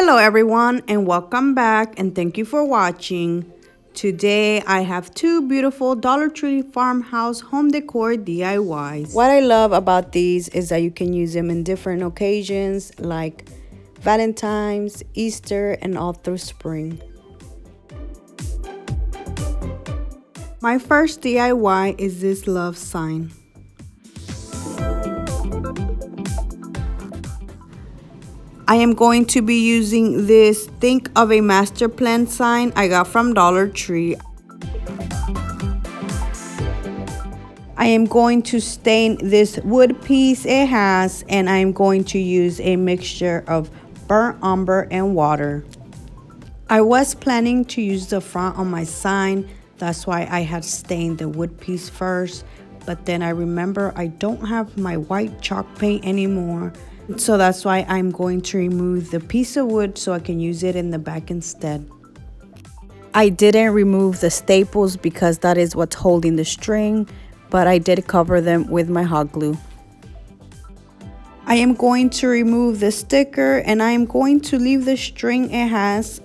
Hello everyone and welcome back and thank you for watching. Today I have two beautiful Dollar Tree Farmhouse home decor DIYs. What I love about these is that you can use them in different occasions like Valentines, Easter, and all through spring. My first DIY is this love sign. I am going to be using this Think of a Master Plan sign I got from Dollar Tree. I am going to stain this wood piece it has, and I am going to use a mixture of burnt umber and water. I was planning to use the front on my sign, that's why I had stained the wood piece first, but then I remember I don't have my white chalk paint anymore. So that's why I'm going to remove the piece of wood so I can use it in the back instead. I didn't remove the staples because that is what's holding the string, but I did cover them with my hot glue. I am going to remove the sticker and I am going to leave the string it has.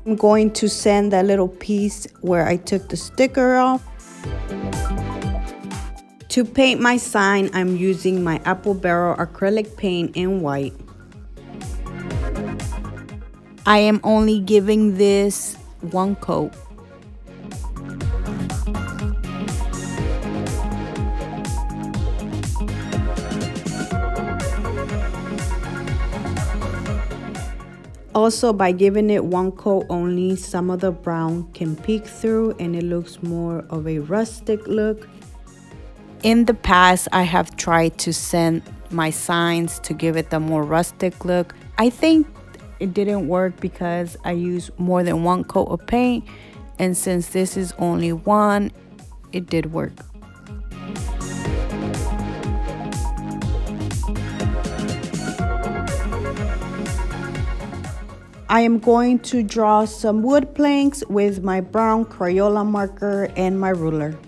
I'm going to sand that little piece where I took the sticker off. To paint my sign, I'm using my apple barrel acrylic paint in white. I am only giving this one coat. Also, by giving it one coat only, some of the brown can peek through and it looks more of a rustic look. In the past, I have tried to sand my signs to give it a more rustic look. I think it didn't work because I used more than one coat of paint, and since this is only one, it did work. I am going to draw some wood planks with my brown Crayola marker and my ruler.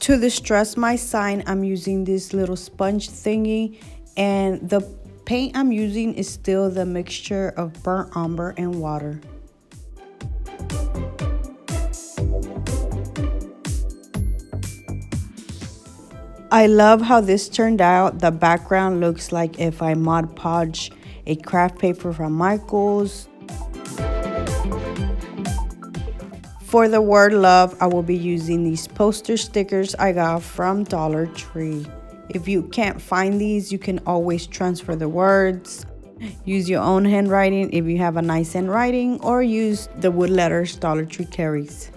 To distress my sign, I'm using this little sponge thingy, and the paint I'm using is still the mixture of burnt umber and water. I love how this turned out. The background looks like if I Mod Podge a craft paper from Michael's. For the word love, I will be using these poster stickers I got from Dollar Tree. If you can't find these, you can always transfer the words. Use your own handwriting if you have a nice handwriting, or use the wood letters Dollar Tree carries.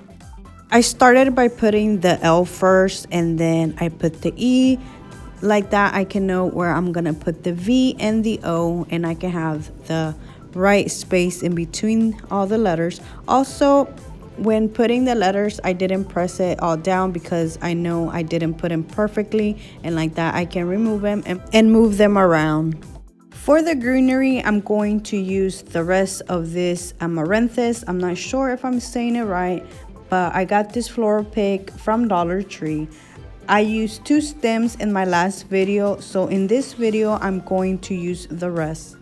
I started by putting the L first and then I put the E. Like that I can know where I'm gonna put the V and the O, and I can have the right space in between all the letters. Also, when putting the letters, I didn't press it all down because I know I didn't put them perfectly, and like that I can remove them and move them around. For the greenery, I'm going to use the rest of this Amarathus. I'm not sure if I'm saying it right, but I got this floral pick from Dollar Tree. I used 2 stems in my last video, so in this video I'm going to use the rest.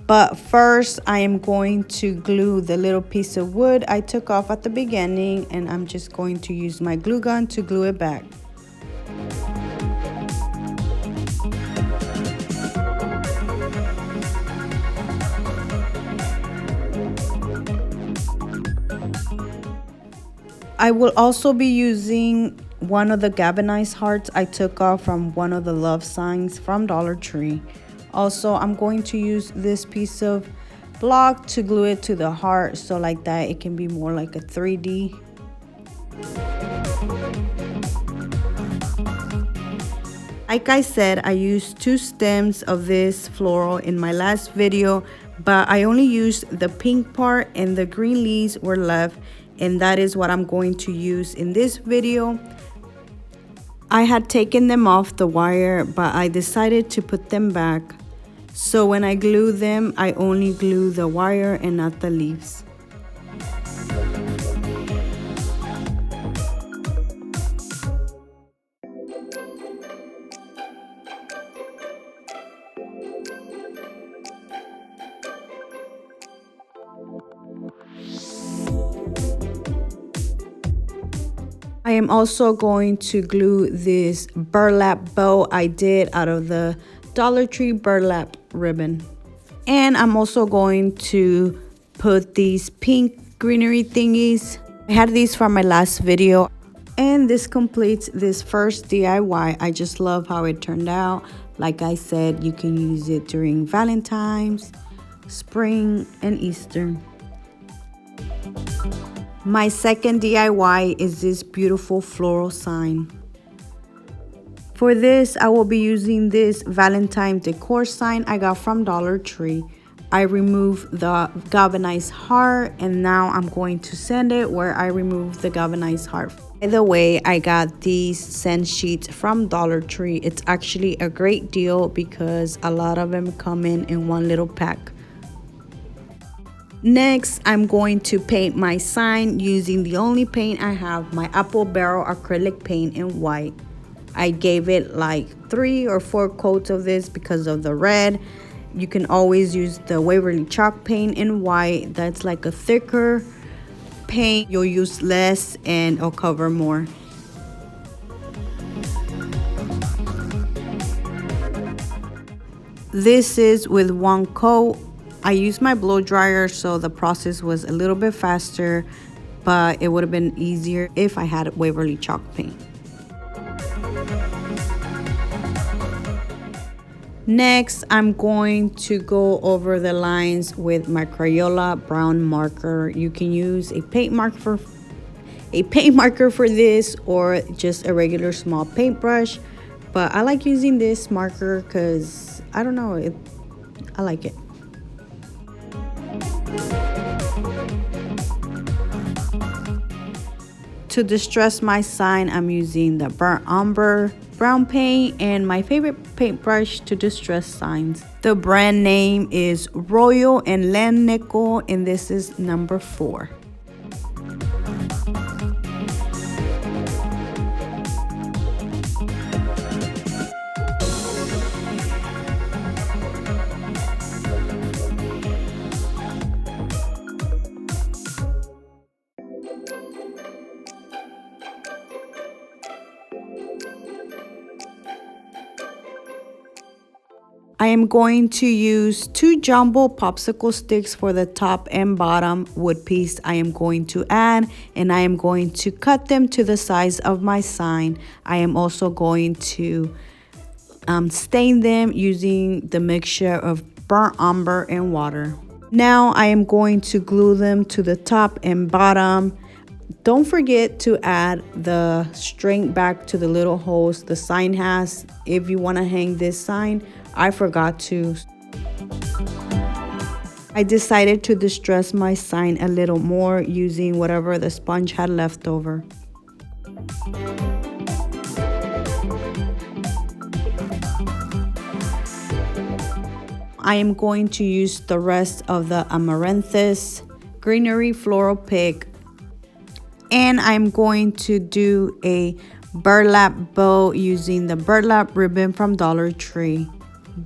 But first, I am going to glue the little piece of wood I took off at the beginning, and I'm just going to use my glue gun to glue it back. I will also be using one of the galvanized hearts I took off from one of the love signs from Dollar Tree. Also, I'm going to use this piece of block to glue it to the heart, so like that it can be more like a 3D. Like I said, I used 2 stems of this floral in my last video, but I only used the pink part and the green leaves were left, and that is what I'm going to use in this video. I had taken them off the wire, but I decided to put them back. So when I glue them, I only glue the wire and not the leaves. I am also going to glue this burlap bow I did out of the Dollar Tree burlap ribbon. And I'm also going to put these pink greenery thingies. I had these from my last video. And this completes this first DIY. I just love how it turned out. Like I said, you can use it during Valentines, spring, and Easter. My second DIY is this beautiful floral sign. For this, I will be using this Valentine decor sign I got from Dollar Tree. I removed the galvanized heart, and now I'm going to sand it where I removed the galvanized heart. By the way, I got these sand sheets from Dollar Tree. It's actually a great deal because a lot of them come in one little pack. Next, I'm going to paint my sign using the only paint I have, my apple barrel acrylic paint in white. I gave it like 3 or 4 coats of this because of the red. You can always use the Waverly chalk paint in white. That's like a thicker paint. You'll use less and it'll cover more. This is with 1 coat. I used my blow dryer, so the process was a little bit faster, but it would have been easier if I had Waverly chalk paint. Next, I'm going to go over the lines with my Crayola brown marker. You can use a paint marker for this, or just a regular small paintbrush, but I like using this marker because I don't know, I like it. To distress my sign, I'm using the burnt umber brown paint and my favorite paintbrush to distress signs. The brand name is Royal and Land Nickel, and this is number 4. I am going to use 2 jumbo popsicle sticks for the top and bottom wood piece I am going to add, and I am going to cut them to the size of my sign. I am also going to stain them using the mixture of burnt umber and water. Now I am going to glue them to the top and bottom. Don't forget to add the string back to the little holes the sign has if you want to hang this sign. I forgot to. I decided to distress my sign a little more using whatever the sponge had left over. I am going to use the rest of the Amarathus greenery floral pick, and I'm going to do a burlap bow using the burlap ribbon from Dollar Tree.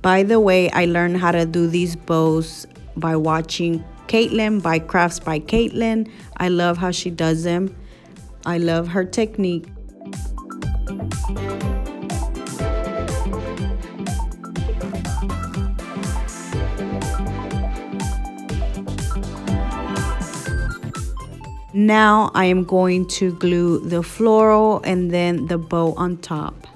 By the way, I learned how to do these bows by watching Caitlin by Crafts by Caitlin. I love how she does them. I love her technique. Now I am going to glue the floral and then the bow on top.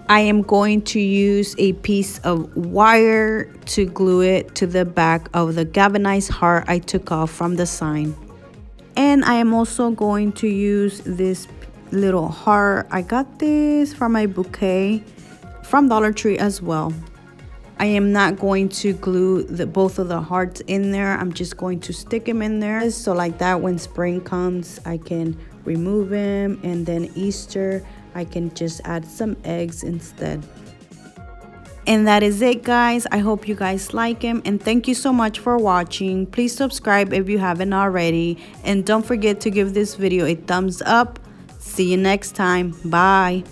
I am going to use a piece of wire to glue it to the back of the galvanized heart I took off from the sign. And I am also going to use this little heart. I got this from my bouquet from Dollar Tree as well. I am not going to glue both of the hearts in there. I'm just going to stick them in there. So like that, when spring comes, I can remove them. And then Easter, I can just add some eggs instead. And that is it, guys. I hope you guys like them. And thank you so much for watching. Please subscribe if you haven't already. And don't forget to give this video a thumbs up. See you next time. Bye.